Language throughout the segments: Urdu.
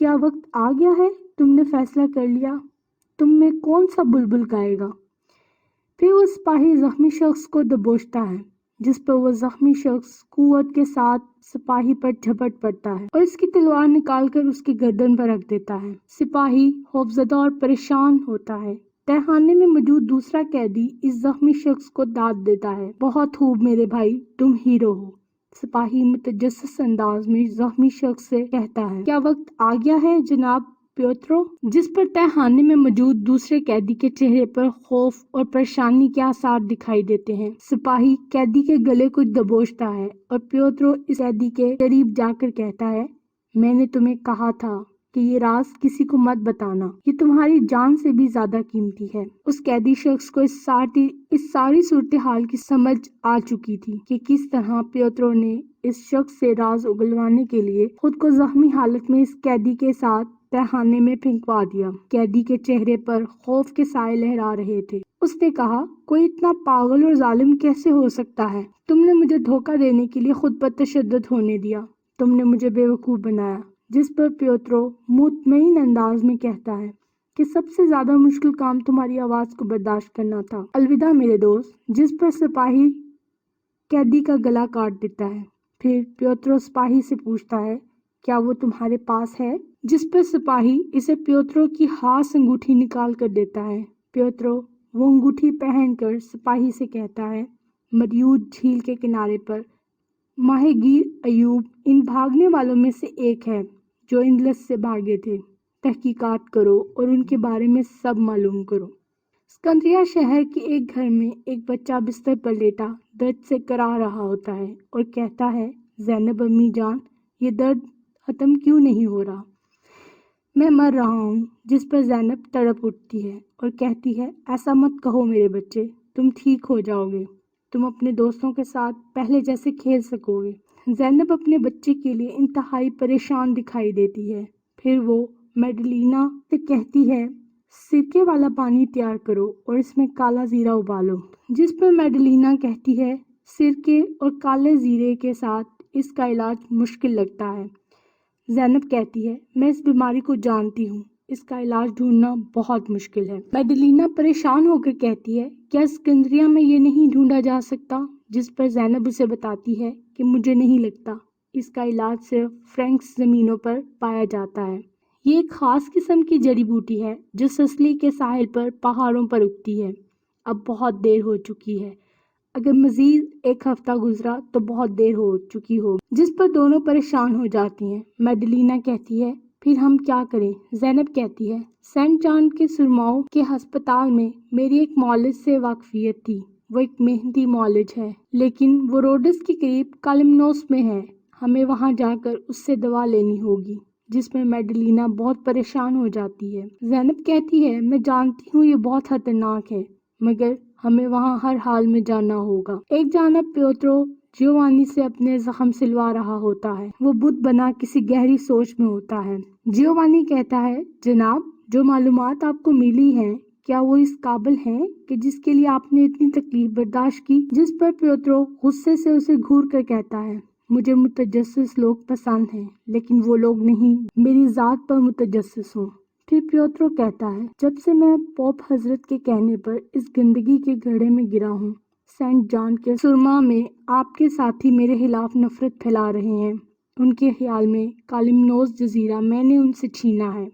کیا وقت آ گیا ہے؟ تم نے فیصلہ کر لیا؟ تم میں کون سا بلبل گائے گا؟ پھر وہ سپاہی زخمی شخص کو دبوچتا ہے، جس پر وہ زخمی شخص قوت کے ساتھ سپاہی پر جھپٹ پڑتا ہے اور اس کی تلوار نکال کر اس کی گردن پر رکھ دیتا ہے۔ سپاہی خوفزدہ اور پریشان ہوتا ہے۔ تہخانے میں موجود دوسرا قیدی اس زخمی شخص کو داد دیتا ہے، بہت خوب میرے بھائی، تم ہیرو ہو۔ سپاہی متجسس انداز میں زخمی شخص سے کہتا ہے، کیا وقت آ گیا ہے جناب پیوترو؟ جس پر تہخانے میں موجود دوسرے قیدی کے چہرے پر خوف اور پریشانی کے آثار دکھائی دیتے ہیں۔ سپاہی قیدی کے گلے کو دبوچتا ہے اور پیوترو اس قیدی کے قریب جا کر کہتا ہے، میں نے تمہیں کہا تھا کہ یہ راز کسی کو مت بتانا، یہ تمہاری جان سے بھی زیادہ قیمتی ہے۔ اس قیدی شخص کو اس ساری صورتحال کی سمجھ آ چکی تھی کہ کس طرح پیوترو نے اس شخص سے راز اگلوانے کے لیے خود کو زخمی حالت میں اس قیدی کے ساتھ تہخانے میں پھینکوا دیا۔ قیدی کے چہرے پر خوف کے سائے لہرا رہے تھے۔ اس نے کہا، کوئی اتنا پاگل اور ظالم کیسے ہو سکتا ہے؟ تم نے مجھے دھوکہ دینے کے لیے خود پر تشدد ہونے دیا، تم نے مجھے بیوقوف بنایا۔ جس پر پیوترو مطمئن انداز میں کہتا ہے کہ سب سے زیادہ مشکل کام تمہاری آواز کو برداشت کرنا تھا۔ الوداع میرے دوست۔ جس پر سپاہی قیدی کا گلا کاٹ دیتا ہے۔ پھر پیوترو سپاہی سے پوچھتا ہے، کیا وہ تمہارے پاس ہے؟ جس پر سپاہی اسے پیوترو کی ہاتھ انگوٹھی نکال کر دیتا ہے۔ پیوترو وہ انگوٹھی پہن کر سپاہی سے کہتا ہے، مریوج جھیل کے کنارے پر ماہی گیر ایوب ان بھاگنے والوں میں سے ایک ہے جو اندلس سے بھاگے تھے۔ تحقیقات کرو اور ان کے بارے میں سب معلوم کرو۔ اسکندریہ شہر کے ایک گھر میں ایک بچہ بستر پر لیٹا درد سے کرا رہا ہوتا ہے اور کہتا ہے، زینب امی جان، یہ درد ختم کیوں نہیں ہو رہا؟ میں مر رہا ہوں۔ جس پر زینب تڑپ اٹھتی ہے اور کہتی ہے، ایسا مت کہو میرے بچے، تم ٹھیک ہو جاؤ گے، تم اپنے دوستوں کے ساتھ پہلے جیسے کھیل سکو گے۔ زینب اپنے بچے کے لیے انتہائی پریشان دکھائی دیتی ہے۔ پھر وہ میڈلینا سے کہتی ہے، سرکے والا پانی تیار کرو اور اس میں کالا زیرہ ابالو۔ جس پر میڈلینا کہتی ہے، سرکے اور کالے زیرے کے ساتھ اس کا علاج مشکل لگتا ہے۔ زینب کہتی ہے، میں اس بیماری کو جانتی ہوں، اس کا علاج ڈھونڈنا بہت مشکل ہے۔ میڈلینا پریشان ہو کر کہتی ہے، کیا اسکندریہ میں یہ نہیں ڈھونڈا جا سکتا؟ جس پر زینب اسے بتاتی ہے کہ مجھے نہیں لگتا، اس کا علاج صرف فرینکس زمینوں پر پایا جاتا ہے۔ یہ ایک خاص قسم کی جڑی بوٹی ہے جو سسلی کے ساحل پر پہاڑوں پر اگتی ہے۔ اب بہت دیر ہو چکی ہے، اگر مزید ایک ہفتہ گزرا تو بہت دیر ہو چکی ہوگی۔ جس پر دونوں پریشان ہو جاتی ہیں۔ میڈلینا کہتی ہے، پھر ہم کیا کریں؟ زینب کہتی ہے، سینٹ جان کے سرماؤں کے ہسپتال میں میری ایک معالج سے واقفیت تھی، وہ ایک محنتی معالج ہے، لیکن وہ روڈس کے قریب کالمنوس میں ہے، ہمیں وہاں جا کر اس سے دوا لینی ہوگی۔ جس میں میڈلینا بہت پریشان ہو جاتی ہے۔ زینب کہتی ہے، میں جانتی ہوں یہ بہت خطرناک ہے، مگر ہمیں وہاں ہر حال میں جانا ہوگا۔ ایک جانب پیوترو جیوانی سے اپنے زخم سلوا رہا ہوتا ہے، وہ بت بنا کسی گہری سوچ میں ہوتا ہے۔ جیوانی کہتا ہے، جناب، جو معلومات آپ کو ملی ہیں، کیا وہ اس قابل ہیں کہ جس کے لیے آپ نے اتنی تکلیف برداشت کی؟ جس پر پیوترو غصے سے اسے گھور کر کہتا ہے، مجھے متجسس لوگ پسند ہیں، لیکن وہ لوگ نہیں میری ذات پر متجسس ہوں۔ پھر پیوترو کہتا ہے، جب سے میں پوپ حضرت کے کہنے پر اس گندگی کے گڑھے میں گرا ہوں، سینٹ جان کے سرما میں آپ کے ساتھی میرے خلاف نفرت پھیلا رہے ہیں، ان کے خیال میں کالمنوس جزیرہ میں نے ان سے چھینا ہے۔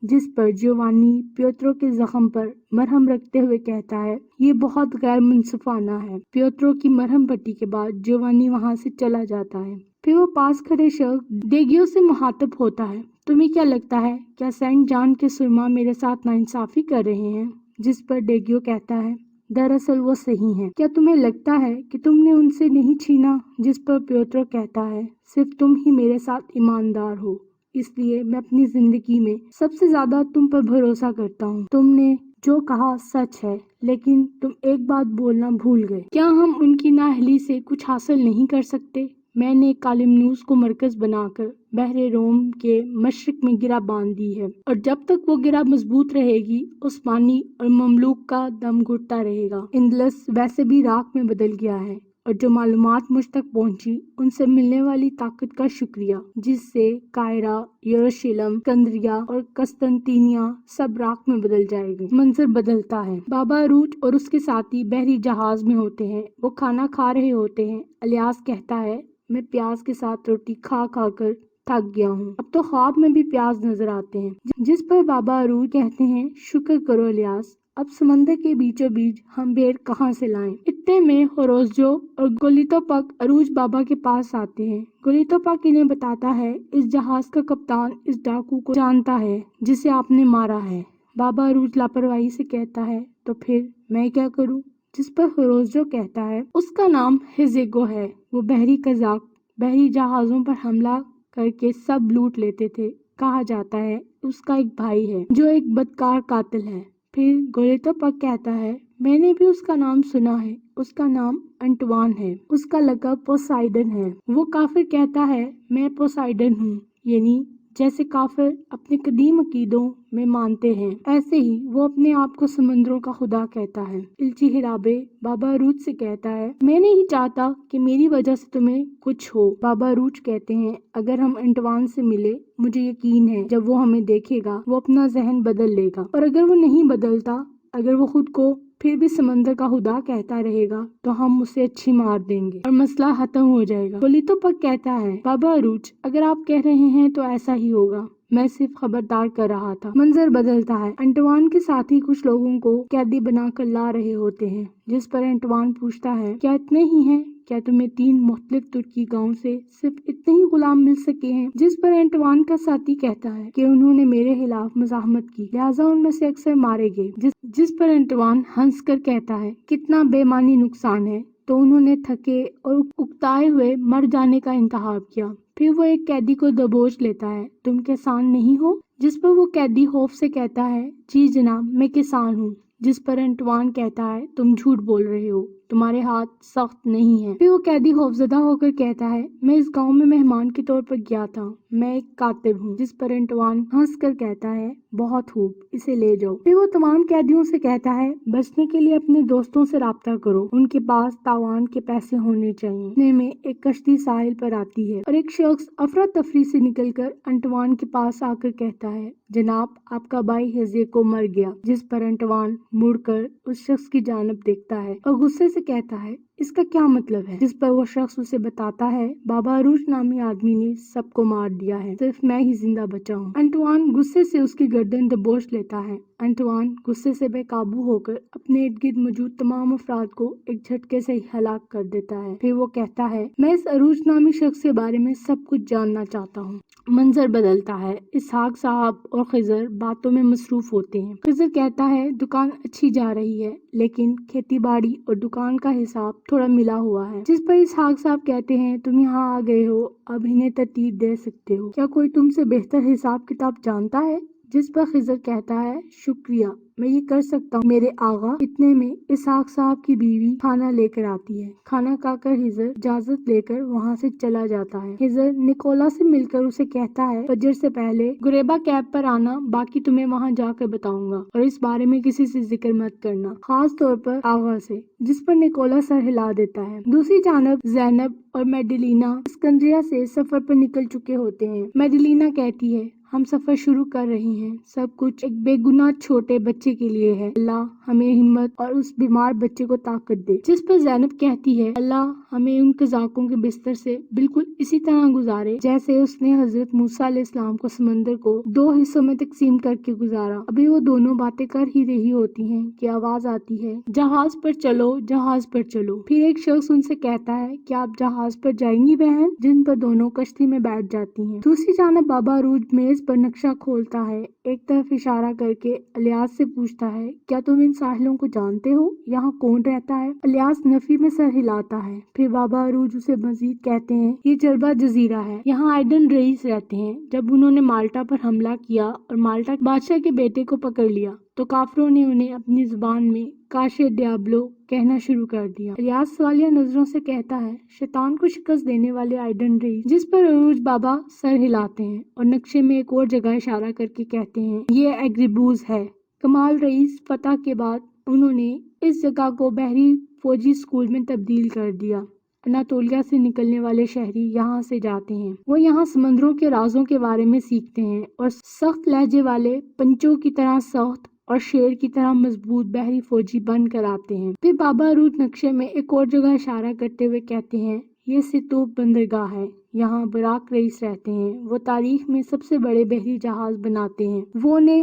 جس پر جیوانی پیوترو کے زخم پر مرہم رکھتے ہوئے کہتا ہے، یہ بہت غیر منصفانہ ہے۔ پیوترو کی مرہم پٹی کے بعد جیوانی وہاں سے چلا جاتا ہے۔ پھر وہ پاس کھڑے شخص ڈیگیو سے مخاطب ہوتا ہے، تمہیں کیا لگتا ہے، کیا سینٹ جان کے سرما میرے ساتھ ناانصافی کر رہے ہیں؟ جس پر ڈیگیو کہتا ہے، دراصل وہ صحیح ہیں، کیا تمہیں لگتا ہے کہ تم نے ان سے نہیں چھینا؟ جس پر پیوترو کہتا ہے، صرف تم ہی میرے ساتھ ایماندار ہو، اس لیے میں اپنی زندگی میں سب سے زیادہ تم پر بھروسہ کرتا ہوں۔ تم نے جو کہا سچ ہے، لیکن تم ایک بات بولنا بھول گئے۔ کیا ہم ان کی نااہلی سے کچھ حاصل نہیں کر سکتے؟ میں نے کالمنوس کو مرکز بنا کر بحر روم کے مشرق میں گرہ باندھ دی ہے، اور جب تک وہ گرہ مضبوط رہے گی، عثمانی اور مملوک کا دم گھٹتا رہے گا۔ اندلس ویسے بھی راکھ میں بدل گیا ہے، اور جو معلومات مجھ تک پہنچی ان سے ملنے والی طاقت کا شکریہ، جس سے قاہرہ، یروشلم، اسکندریہ اور قسطنطنیہ سب راکھ میں بدل جائے گی۔ منظر بدلتا ہے۔ بابا عروج اور اس کے ساتھی بحری جہاز میں ہوتے ہیں۔ وہ کھانا کھا رہے ہوتے ہیں۔ الیاس کہتا ہے، میں پیاز کے ساتھ روٹی کھا کھا کر تھک گیا ہوں، اب تو خواب میں بھی پیاز نظر آتے ہیں۔ جس پر بابا عروج کہتے ہیں، شکر کرو الیاس، اب سمندر کے بیچوں بیچ ہم بھیڑ کہاں سے لائیں؟ اتنے میں ہوروزجو اور گولیتوپک عروج بابا کے پاس آتے ہیں۔ گولیتوپک انہیں بتاتا ہے، اس جہاز کا کپتان اس ڈاکو کو جانتا ہے جسے آپ نے مارا ہے۔ بابا عروج لاپرواہی سے کہتا ہے، تو پھر میں کیا کروں؟ جس پر ہوروزجو کہتا ہے، اس کا نام ہیزیگو ہے، وہ بحری قزاق بحری جہازوں پر حملہ کر کے سب لوٹ لیتے تھے۔ کہا جاتا ہے اس کا ایک بھائی ہے جو ایک بدکار قاتل ہے۔ پھر گولیتوپک کہتا ہے، میں نے بھی اس کا نام سنا ہے، اس کا نام انٹوان ہے، اس کا لقب پوسائیڈن ہے۔ وہ کافر کہتا ہے، میں پوسائیڈن ہوں، یعنی جیسے کافر اپنے قدیم عقیدوں میں مانتے ہیں، ایسے ہی وہ اپنے آپ کو سمندروں کا خدا کہتا ہے۔ الچی ہرابے بابا عروج سے کہتا ہے، میں نہیں چاہتا کہ میری وجہ سے تمہیں کچھ ہو۔ بابا عروج کہتے ہیں، اگر ہم انٹوان سے ملے، مجھے یقین ہے جب وہ ہمیں دیکھے گا وہ اپنا ذہن بدل لے گا، اور اگر وہ نہیں بدلتا، اگر وہ خود کو پھر بھی سمندر کا خدا کہتا رہے گا تو ہم اسے اچھی مار دیں گے اور مسئلہ ختم ہو جائے گا۔ گولیتوپک کہتا ہے، بابا عروج، اگر آپ کہہ رہے ہیں تو ایسا ہی ہوگا، میں صرف خبردار کر رہا تھا۔ منظر بدلتا ہے۔ انٹوان کے ساتھی کچھ لوگوں کو قیدی بنا کر لا رہے ہوتے ہیں، جس پر انٹوان پوچھتا ہے، کیا اتنے ہی ہیں؟ کیا تمہیں 3 مختلف ترکی گاؤں سے صرف اتنے ہی غلام مل سکے ہیں؟ جس پر انٹوان کا ساتھی کہتا ہے کہ انہوں نے میرے خلاف مزاحمت کی، لہٰذا ان میں سے اکثر مارے گئے۔ جس پر انٹوان ہنس کر کہتا ہے، کتنا بے معنی نقصان ہے، تو انہوں نے تھکے اور اکتائے ہوئے مر جانے کا انتخاب کیا۔ پھر وہ ایک قیدی کو دبوچ لیتا ہے، تم کسان نہیں ہو؟ جس پر وہ قیدی خوف سے کہتا ہے، جی جناب، میں کسان ہوں۔ جس پر انٹوان کہتا ہے، تم جھوٹ بول رہے ہو، تمہارے ہاتھ سخت نہیں ہیں۔ پھر وہ قیدی خوفزدہ ہو کر کہتا ہے، میں اس گاؤں میں مہمان کے طور پر گیا تھا، میں ایک کاتب ہوں۔ جس پر انٹوان ہنس کر کہتا ہے، بہت خوب، اسے لے جاؤ۔ پھر وہ تمام قیدیوں سے کہتا ہے، بچنے کے لیے اپنے دوستوں سے رابطہ کرو، ان کے پاس تاوان کے پیسے ہونے چاہیے۔ اتنے میں ایک کشتی ساحل پر آتی ہے اور ایک شخص افراتفری سے نکل کر انٹوان کے پاس آ کر کہتا ہے، جناب، آپ کا بھائی ہیزیگو مر گیا۔ جس پر انٹوان مڑ کر اس شخص کی جانب دیکھتا ہے اور غصے سے کہتا ہے، اس کا کیا مطلب ہے؟ جس پر وہ شخص اسے بتاتا ہے، بابا عروج نامی آدمی نے سب کو مار دیا ہے، صرف میں ہی زندہ بچا ہوں۔ انٹوان غصے سے اس کی گردن دبوچ لیتا ہے۔ انٹوان غصے سے بے قابو ہو کر اپنے ارد گرد موجود تمام افراد کو ایک جھٹکے سے ہلاک کر دیتا ہے۔ پھر وہ کہتا ہے، میں اس عروج نامی شخص کے بارے میں سب کچھ جاننا چاہتا ہوں۔ منظر بدلتا ہے۔ اسحاق صاحب اور خضر باتوں میں مصروف ہوتے ہیں۔ خضر کہتا ہے، دکان اچھی جا رہی ہے، لیکن کھیتی باڑی اور دکان کا حساب تھوڑا ملا ہوا ہے۔ جس پر اسحاق صاحب کہتے ہیں، تم یہاں آ گئے ہو، اب انہیں ترتیب دے سکتے ہو، کیا کوئی تم سے بہتر حساب کتاب جانتا ہے؟ جس پر خضر کہتا ہے، شکریہ، میں یہ کر سکتا ہوں میرے آغا۔ اتنے میں اسحاق صاحب کی بیوی کھانا لے کر آتی ہے۔ کھانا کھا کر خضر اجازت لے کر وہاں سے چلا جاتا ہے۔ خضر نکولا سے مل کر اسے کہتا ہے، فجر سے پہلے گریبا کیمپ پر آنا، باقی تمہیں وہاں جا کر بتاؤں گا، اور اس بارے میں کسی سے ذکر مت کرنا، خاص طور پر آغا سے۔ جس پر نکولا سر ہلا دیتا ہے۔ دوسری جانب زینب اور میڈلینا اسکندریہ سے سفر پر نکل چکے ہوتے ہیں۔ میڈلینا کہتی ہے، ہم سفر شروع کر رہے ہیں، سب کچھ ایک بے گناہ چھوٹے بچے کے لیے ہے، اللہ ہمیں ہمت اور اس بیمار بچے کو طاقت دے۔ جس پر زینب کہتی ہے، اللہ ہمیں ان قزاقوں کے بستر سے بالکل اسی طرح گزارے جیسے اس نے حضرت موسیٰ علیہ السلام کو سمندر کو 2 حصوں میں تقسیم کر کے گزارا۔ ابھی وہ دونوں باتیں کر ہی رہی ہوتی ہیں کہ آواز آتی ہے، جہاز پر چلو، جہاز پر چلو۔ پھر ایک شخص ان سے کہتا ہے، کیا آپ جہاز پر جائیں گی بہن؟ جن پر دونوں کشتی میں بیٹھ جاتی ہیں۔ دوسری جانب بابا عروج میز پر نقشہ کھولتا ہے، ایک طرف اشارہ کر کے الیاس سے پوچھتا ہے، کیا تم ان ساحلوں کو جانتے ہو؟ یہاں کون رہتا ہے؟ الیاس نفی میں سر ہلاتا ہے۔ پھر بابا عروج اسے مزید کہتے ہیں، یہ جربہ جزیرہ ہے، یہاں آئیڈن رئیس رہتے ہیں۔ جب انہوں نے مالٹا پر حملہ کیا اور مالٹا بادشاہ کے بیٹے کو پکڑ لیا تو کافروں نے انہیں اپنی زبان میں کاشے ڈیابلو کہنا شروع کر دیا۔ الیاس سوالیہ نظروں سے کہتا ہے، شیطان کو شکست دینے والے آئیڈن رئیس؟ جس پر عروج بابا سر ہلاتے ہیں اور نقشے میں ایک اور جگہ اشارہ کر کے کہتے ہیں، یہ ایگریبوز ہے۔ کمال رئیس فتح کے بعد انہوں نے اس جگہ کو بحری فوجی اسکول میں تبدیل کر دیا۔ اناطولیہ سے نکلنے والے شہری یہاں سے جاتے ہیں۔ وہ یہاں سمندروں کے رازوں کے بارے میں سیکھتے ہیں اور سخت لہجے والے پنچوں کی طرح سخت اور شیر کی طرح مضبوط بحری فوجی بن کر آتے ہیں۔ پھر بابا عروج نقشے میں ایک اور جگہ اشارہ کرتے ہوئے کہتے ہیں، یہ ستوپ بندرگاہ ہے، یہاں براق رئیس رہتے ہیں، وہ تاریخ میں سب سے بڑے بحری جہاز بناتے ہیں، وہ نے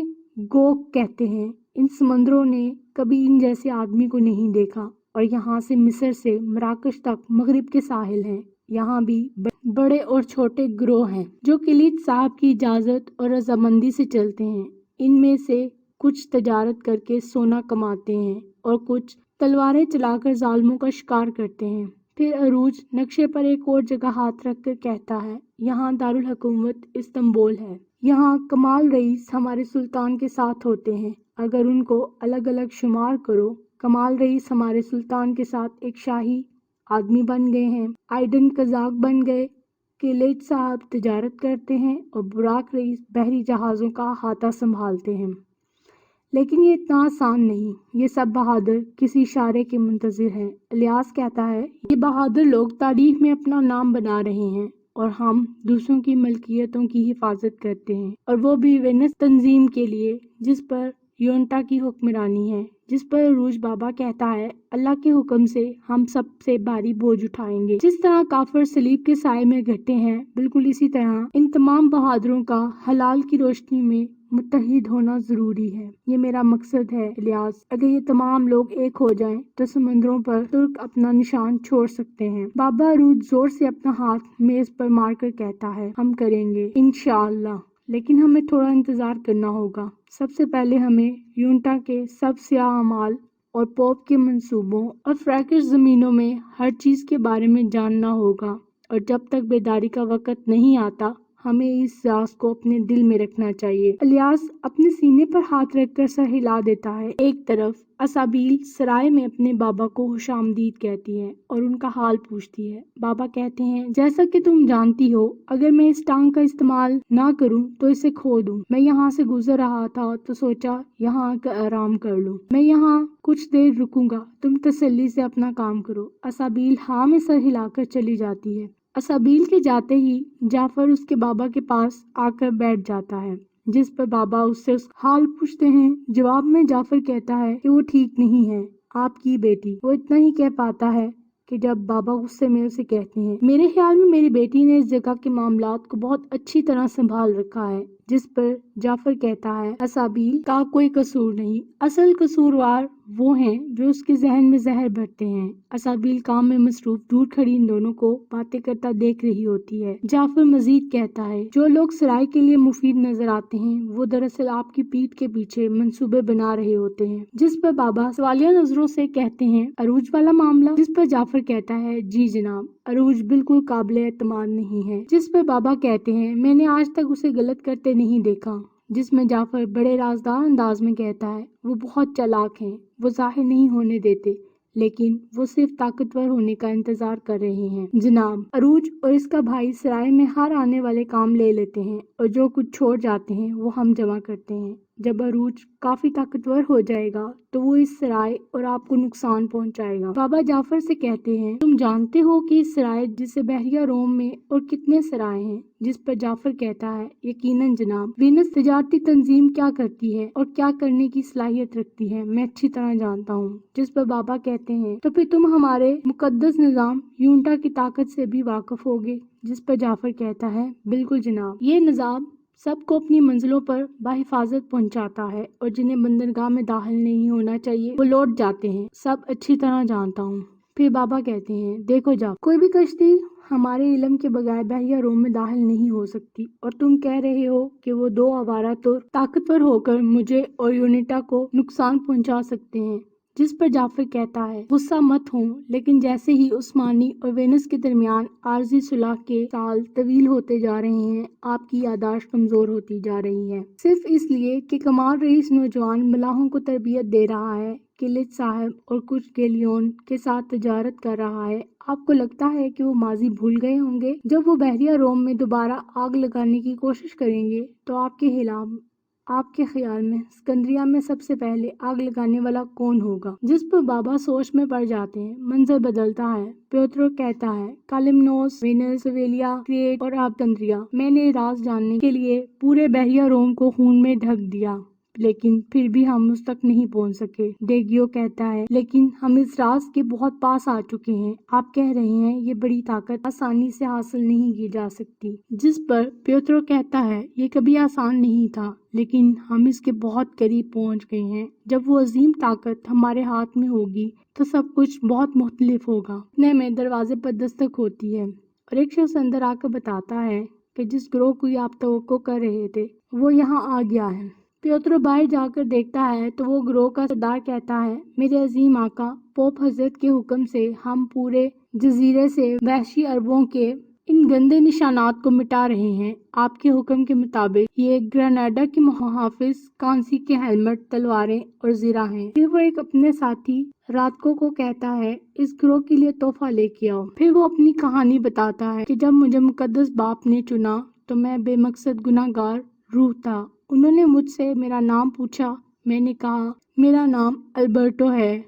گوک کہتے ہیں، ان سمندروں نے کبھی ان جیسے آدمی کو نہیں دیکھا، اور یہاں سے مصر سے مراکش تک مغرب کے ساحل ہیں، یہاں بھی بڑے اور چھوٹے گروہ ہیں جو کلید صاحب کی اجازت اور رضامندی سے چلتے ہیں، ان میں سے کچھ تجارت کر کے سونا کماتے ہیں اور کچھ تلواریں چلا کر ظالموں کا شکار کرتے ہیں۔ پھر عروج نقشے پر ایک اور جگہ ہاتھ رکھ کر کہتا ہے، یہاں دارالحکومت استنبول ہے، یہاں کمال رئیس ہمارے سلطان کے ساتھ ہوتے ہیں، اگر ان کو الگ الگ شمار کرو، کمال رئیس ہمارے سلطان کے ساتھ ایک شاہی آدمی بن گئے ہیں، آئیڈن قزاق بن گئے، کلیج صاحب تجارت کرتے ہیں اور براق رئیس بحری جہازوں کا احاطہ سنبھالتے ہیں۔ لیکن یہ اتنا آسان نہیں، یہ سب بہادر کسی اشارے کے منتظر ہیں۔ الیاس کہتا ہے، یہ بہادر لوگ تاریخ میں اپنا نام بنا رہے ہیں اور ہم دوسروں کی ملکیتوں کی حفاظت کرتے ہیں، اور وہ بھی وینس تنظیم کے لیے جس پر یونٹا کی حکمرانی ہے، جس پر عروج بابا کہتا ہے، اللہ کے حکم سے ہم سب سے بھاری بوجھ اٹھائیں گے۔ جس طرح کافر صلیب کے سائے میں گھٹے ہیں، بالکل اسی طرح ان تمام بہادروں کا حلال کی روشنی میں متحد ہونا ضروری ہے۔ یہ میرا مقصد ہے الیاس، اگر یہ تمام لوگ ایک ہو جائیں تو سمندروں پر ترک اپنا نشان چھوڑ سکتے ہیں۔ بابا عروج زور سے اپنا ہاتھ میز پر مار کر کہتا ہے، ہم کریں گے انشاءاللہ، لیکن ہمیں تھوڑا انتظار کرنا ہوگا۔ سب سے پہلے ہمیں یونٹا کے سب سیاہ اعمال اور پوپ کے منصوبوں اور فریکش زمینوں میں ہر چیز کے بارے میں جاننا ہوگا، اور جب تک بیداری کا وقت نہیں آتا ہمیں اس راز کو اپنے دل میں رکھنا چاہیے۔ الیاس اپنے سینے پر ہاتھ رکھ کر سر ہلا دیتا ہے۔ ایک طرف اسابیل سرائے میں اپنے بابا کو خوش آمدید کہتی ہے اور ان کا حال پوچھتی ہے۔ بابا کہتے ہیں، جیسا کہ تم جانتی ہو، اگر میں اس ٹانگ کا استعمال نہ کروں تو اسے کھو دوں۔ میں یہاں سے گزر رہا تھا تو سوچا یہاں آ کر آرام کر لوں۔ میں یہاں کچھ دیر رکوں گا، تم تسلی سے اپنا کام کرو۔ اسابیل ہاں میں سر ہلا کر چلی جاتی ہے۔ اسابیل کے جاتے ہی جعفر اس کے بابا کے پاس آ کر بیٹھ جاتا ہے، جس پر بابا اس سے حال پوچھتے ہیں۔ جواب میں جعفر کہتا ہے کہ وہ ٹھیک نہیں ہے آپ کی بیٹی۔ وہ اتنا ہی کہہ پاتا ہے کہ جب بابا غصے میں اسے کہتے ہیں، میرے خیال میں میری بیٹی نے اس جگہ کے معاملات کو بہت اچھی طرح سنبھال رکھا ہے، جس پر جعفر کہتا ہے، اسابیل کا کوئی قصور نہیں، اصل قصوروار وہ ہیں جو اس کے ذہن میں زہر بھرتے ہیں۔ اسابیل کام میں مصروف دور کھڑی ان دونوں کو باتیں کرتا دیکھ رہی ہوتی ہے۔ جعفر مزید کہتا ہے، جو لوگ سرائے کے لیے مفید نظر آتے ہیں وہ دراصل آپ کی پیٹھ کے پیچھے منصوبے بنا رہے ہوتے ہیں، جس پر بابا سوالیہ نظروں سے کہتے ہیں، عروج والا معاملہ؟ جس پر جعفر کہتا ہے، جی جناب، عروج بالکل قابل اعتماد نہیں ہے۔ جس پر بابا کہتے ہیں، میں نے آج تک اسے غلط کرتے نہیں دیکھا۔ جس میں جعفر بڑے رازدار انداز میں کہتا ہے، وہ بہت چالاک ہیں، وہ ظاہر نہیں ہونے دیتے، لیکن وہ صرف طاقتور ہونے کا انتظار کر رہے ہیں۔ جناب، عروج اور اس کا بھائی سرائے میں ہر آنے والے کام لے لیتے ہیں اور جو کچھ چھوڑ جاتے ہیں وہ ہم جمع کرتے ہیں۔ جب عروج کافی طاقتور ہو جائے گا تو وہ اس سرائے اور آپ کو نقصان پہنچائے گا۔ بابا جعفر سے کہتے ہیں، تم جانتے ہو کہ اس سرائے جسے بحریہ روم میں اور کتنے سرائے ہیں؟ جس پر جعفر کہتا ہے، یقیناً جناب، وینس تجارتی تنظیم کیا کرتی ہے اور کیا کرنے کی صلاحیت رکھتی ہے میں اچھی طرح جانتا ہوں۔ جس پر بابا کہتے ہیں، تو پھر تم ہمارے مقدس نظام یونٹا کی طاقت سے بھی واقف ہوگے؟ جس پر جعفر کہتا ہے، بالکل جناب، یہ نظام سب کو اپنی منزلوں پر بحفاظت پہنچاتا ہے اور جنہیں بندرگاہ میں داخل نہیں ہونا چاہیے وہ لوٹ جاتے ہیں، سب اچھی طرح جانتا ہوں۔ پھر بابا کہتے ہیں، دیکھو جعفر، کوئی بھی کشتی ہمارے علم کے بغیر بحریہ روم میں داخل نہیں ہو سکتی، اور تم کہہ رہے ہو کہ وہ دو آوارہ تر طاقتور ہو کر مجھے اور یونٹا کو نقصان پہنچا سکتے ہیں۔ جس پر جعفر کہتا ہے، غصہ مت ہوں، لیکن جیسے ہی عثمانی اور وینس کے درمیان عارضی صلح کے سال طویل ہوتے جا رہے ہیں، آپ کی یادداشت کمزور ہوتی جا رہی ہے، صرف اس لیے کہ کمال رئیس نوجوان ملاحوں کو تربیت دے رہا ہے، کلج صاحب اور کچھ گیلیون کے ساتھ تجارت کر رہا ہے۔ آپ کو لگتا ہے کہ وہ ماضی بھول گئے ہوں گے؟ جب وہ بحریہ روم میں دوبارہ آگ لگانے کی کوشش کریں گے تو آپ کے خلاف آپ کے خیال میں اسکندریہ میں سب سے پہلے آگ لگانے والا کون ہوگا؟ جس پر بابا سوچ میں پڑ جاتے ہیں۔ منظر بدلتا ہے۔ پیوترو کہتا ہے کالمنوس، وینس، سویلیا، کریٹ اور اسکندریہ۔ میں نے راز جاننے کے لیے پورے بحیرہ روم کو خون میں ڈھک دیا، لیکن پھر بھی ہم اس تک نہیں پہنچ سکے۔ ڈیگیو کہتا ہے لیکن ہم اس راز کے بہت پاس آ چکے ہیں۔ آپ کہہ رہے ہیں یہ بڑی طاقت آسانی سے حاصل نہیں کی جا سکتی۔ جس پر پیوترو کہتا ہے یہ کبھی آسان نہیں تھا، لیکن ہم اس کے بہت قریب پہنچ گئے ہیں۔ جب وہ عظیم طاقت ہمارے ہاتھ میں ہوگی تو سب کچھ بہت مختلف ہوگا۔ اتنے میں دروازے پر دستک ہوتی ہے اور ایک شخص اندر آ کر بتاتا ہے کہ جس گروہ کی آپ توقع کر رہے تھے وہ یہاں آ گیا ہے۔ پیوترو باہر جا کر دیکھتا ہے تو وہ گروہ کا سردار کہتا ہے میرے عظیم آقا، پوپ حضرت کے حکم سے ہم پورے جزیرے سے وحشی عربوں کے ان گندے نشانات کو مٹا رہے ہیں۔ آپ کے حکم کے مطابق یہ گریناڈا کے محافظ کانسی کے ہیلمٹ، تلواریں اور زرہ ہیں۔ پھر وہ ایک اپنے ساتھی راتکو کو کہتا ہے اس گروہ کے لیے تحفہ لے کے آؤ۔ پھر وہ اپنی کہانی بتاتا ہے کہ جب مجھے مقدس باپ نے چنا تو میں بے مقصد گناہ گار روح تھا۔ انہوں نے مجھ سے میرا نام پوچھا، میں نے کہا میرا نام البرٹو ہے،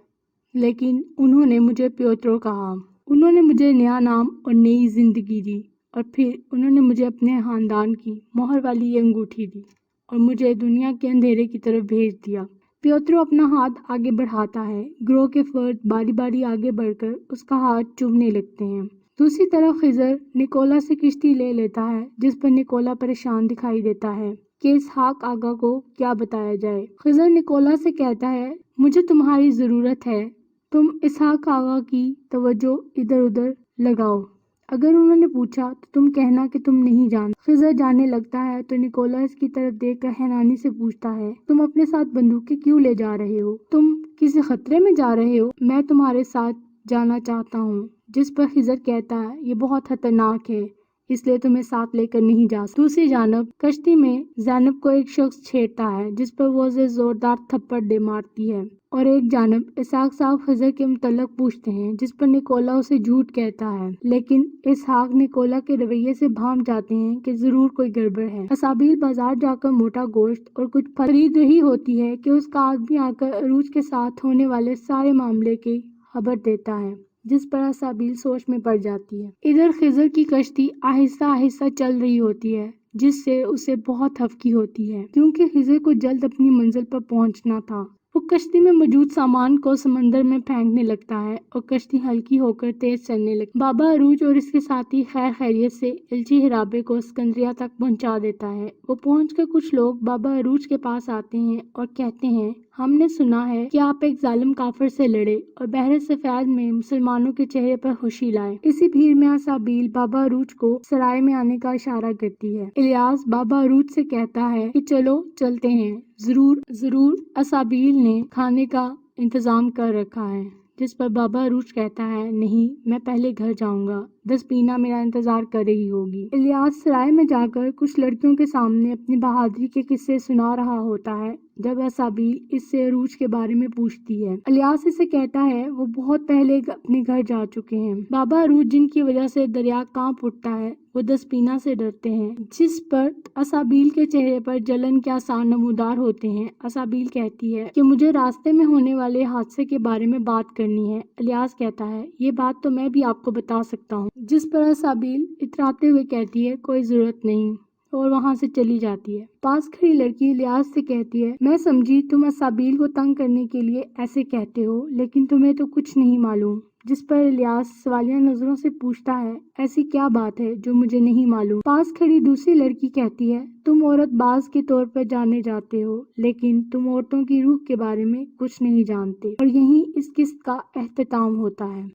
لیکن انہوں نے مجھے پیوترو کہا۔ انہوں نے مجھے نیا نام اور نئی زندگی دی، اور پھر انہوں نے مجھے اپنے خاندان کی مہر والی یہ انگوٹھی دی اور مجھے دنیا کے اندھیرے کی طرف بھیج دیا۔ پیوترو اپنا ہاتھ آگے بڑھاتا ہے۔ گروہ کے فرد باری باری آگے بڑھ کر اس کا ہاتھ چومنے لگتے ہیں۔ دوسری طرف خضر نکولا سے کشتی لے لیتا ہے، جس پر نکولا پریشان دکھائی دیتا ہے کہ اسحاق آغا کو کیا بتایا جائے۔ خضر نکولا سے کہتا ہے مجھے تمہاری ضرورت ہے، تم اسحاق آغا کی توجہ ادھر ادھر لگاؤ۔ اگر انہوں نے پوچھا تو تم کہنا کہ تم نہیں جانتے۔ خضر جانے لگتا ہے تو نکولا اس کی طرف دیکھ کر حیرانی سے پوچھتا ہے تم اپنے ساتھ بندوقیں کیوں لے جا رہے ہو؟ تم کسی خطرے میں جا رہے ہو؟ میں تمہارے ساتھ جانا چاہتا ہوں۔ جس پر خضر کہتا ہے یہ بہت خطرناک ہے، اس لیے تمہیں ساتھ لے کر نہیں جا سکتا۔ دوسری جانب کشتی میں زینب کو ایک شخص چھیڑتا ہے، جس پر وہ اسے زوردار تھپڑ دے مارتی ہے، اور ایک جانب اسحاق صاحب خضر کے متعلق پوچھتے ہیں، جس پر نکولا اسے جھوٹ کہتا ہے، لیکن اسحاق نکولا کے رویے سے بھانپ جاتے ہیں کہ ضرور کوئی گڑبڑ ہے۔ اسابیل بازار جا کر موٹا گوشت اور کچھ پھل خرید رہی ہوتی ہے کہ اس کا آدمی آ کر عروج کے ساتھ ہونے والے سارے معاملے کی خبر دیتا ہے، جس پر اسابیل سوچ میں پڑ جاتی ہے۔ ادھر خضر کی کشتی آہستہ آہستہ چل رہی ہوتی ہے، جس سے اسے بہت ہفکی ہوتی ہے، کیونکہ خضر کو جلد اپنی منزل پر پہنچنا تھا۔ وہ کشتی میں موجود سامان کو سمندر میں پھینکنے لگتا ہے اور کشتی ہلکی ہو کر تیز چلنے لگتی ہے۔ بابا عروج اور اس کے ساتھی خیر خیریت سے الچی ہرابے کو اسکندریہ تک پہنچا دیتا ہے۔ وہ پہنچ کر کچھ لوگ بابا عروج کے پاس آتے ہیں اور کہتے ہیں ہم نے سنا ہے کہ آپ ایک ظالم کافر سے لڑے اور بحر سفید میں مسلمانوں کے چہرے پر خوشی لائے۔ اسی بھیڑ میں اسابیل بابا عروج کو سرائے میں آنے کا اشارہ کرتی ہے۔ الیاس بابا عروج سے کہتا ہے کہ چلو چلتے ہیں، ضرور اسابیل نے کھانے کا انتظام کر رکھا ہے۔ جس پر بابا عروج کہتا ہے نہیں، میں پہلے گھر جاؤں گا، دسپینا میرا انتظار کر رہی ہوگی۔ الیاس سرائے میں جا کر کچھ لڑکیوں کے سامنے اپنی بہادری کے قصے سنا رہا ہوتا ہے جب اسابیل اس سے عروج کے بارے میں پوچھتی ہے۔ الیاس اسے کہتا ہے وہ بہت پہلے اپنے گھر جا چکے ہیں۔ بابا عروج جن کی وجہ سے دریا کانپ اٹھتا ہے وہ دسپینا سے ڈرتے ہیں، جس پر اسابیل کے چہرے پر جلن کے آثار نمودار ہوتے ہیں۔ اسابیل کہتی ہے کہ مجھے راستے میں ہونے والے حادثے کے بارے میں بات کرنی ہے۔ الیاس کہتا ہے یہ بات تو میں بھی آپ کو بتا سکتا ہوں، جس پر اسابیل اتراتے ہوئے کہتی ہے کوئی ضرورت نہیں، اور وہاں سے چلی جاتی ہے۔ پاس کھڑی لڑکی الیاس سے کہتی ہے میں سمجھی تم اسابیل کو تنگ کرنے کے لیے ایسے کہتے ہو، لیکن تمہیں تو کچھ نہیں معلوم۔ جس پر الیاس سوالیہ نظروں سے پوچھتا ہے ایسی کیا بات ہے جو مجھے نہیں معلوم۔ پاس کھڑی دوسری لڑکی کہتی ہے تم عورت باز کے طور پر جانے جاتے ہو، لیکن تم عورتوں کی روح کے بارے میں کچھ نہیں جانتے، اور یہیں اس قسط کا اختتام ہوتا ہے۔